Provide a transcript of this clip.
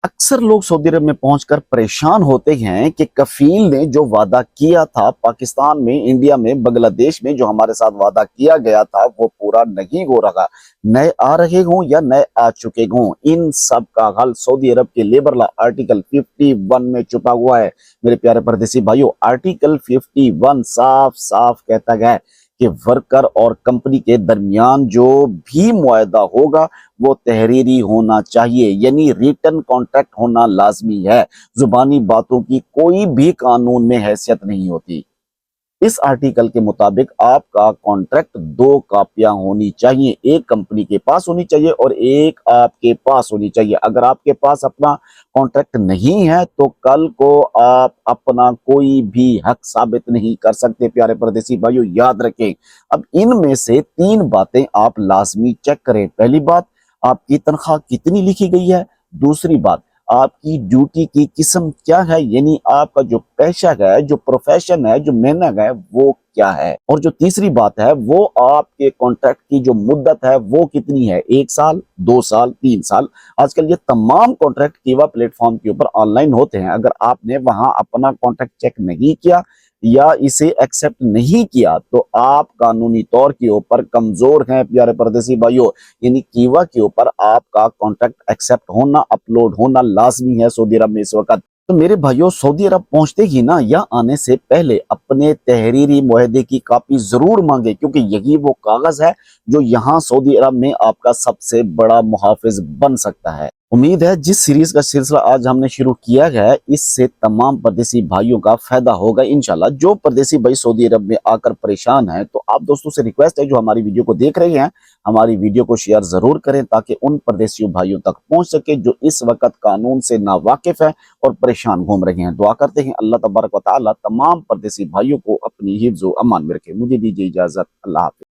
अक्सर लोग सऊदी अरब में पहुंचकर परेशान होते हैं कि कफील ने जो वादा किया था पाकिस्तान में, इंडिया में, बांग्लादेश में जो हमारे साथ वादा किया गया था वो पूरा नहीं हो रहा। नए आ रहे हों या नए आ चुके हों, इन सब का हल सऊदी अरब के लेबर लॉ आर्टिकल 51 में छुपा हुआ है। मेरे प्यारे परदेसी भाइयों, आर्टिकल 51 साफ साफ कहता गया है कि वर्कर और कंपनी के दरमियान जो भी मुआहदा होगा वो तहरीरी होना चाहिए, यानी रिटन कॉन्ट्रैक्ट होना लाजमी है। जुबानी बातों की कोई भी कानून में हैसियत नहीं होती। इस आर्टिकल के मुताबिक आपका कॉन्ट्रैक्ट 2 कापियां होनी चाहिए, एक कंपनी के पास होनी चाहिए और एक आपके पास होनी चाहिए। अगर आपके पास अपना कॉन्ट्रैक्ट नहीं है तो कल को आप अपना कोई भी हक साबित नहीं कर सकते। प्यारे परदेसी भाइयों, याद रखें। अब इनमें से 3 बातें आप लाजमी चेक करें। पहली बात, आपकी तनख्वाह कितनी लिखी गई है। दूसरी बात, आपकी ड्यूटी की किस्म क्या है, यानी आपका जो पेशा है, जो प्रोफेशन है, जो मेहनत है वो क्या है। और जो तीसरी बात है, वो आपके कॉन्ट्रैक्ट की जो मुद्दत है वो कितनी है, 1 साल, 2 साल, 3 साल। आजकल ये तमाम कॉन्ट्रैक्ट कीवा प्लेटफॉर्म के ऊपर ऑनलाइन होते हैं। अगर आपने वहां अपना कॉन्ट्रैक्ट चेक नहीं किया या इसे एक्सेप्ट नहीं किया तो आप कानूनी तौर के ऊपर कमजोर हैं। प्यारे परदेसी भाइयों, यानी कीवा के ऊपर आपका कॉन्ट्रैक्ट एक्सेप्ट होना, अपलोड होना लाजमी है सऊदी अरब में इस वक्त। तो मेरे भाइयों, सऊदी अरब पहुंचते ही ना या आने से पहले अपने तहरीरी मुआहदे की कॉपी जरूर मांगे, क्योंकि यही वो कागज है जो यहाँ सऊदी अरब में आपका सबसे बड़ा मुहाफिज बन सकता है। उम्मीद है जिस सीरीज का सिलसिला आज हमने शुरू किया है इससे तमाम परदेसी भाइयों का फायदा होगा इंशाल्लाह। जो परदेसी भाई सऊदी अरब में आकर परेशान हैं, तो आप दोस्तों से रिक्वेस्ट है जो हमारी वीडियो को देख रहे हैं, हमारी वीडियो को शेयर जरूर करें ताकि उन परदेसी भाइयों तक पहुंच सके जो इस वक्त कानून से नावाकिफ है और परेशान घूम रहे हैं। दुआ करते हैं अल्लाह तबारक व तआला तमाम परदेसी भाइयों को अपनी हिफ्ज़ व अमान में रखे। मुझे दीजिए इजाजत। अल्लाह हाफ़िज़।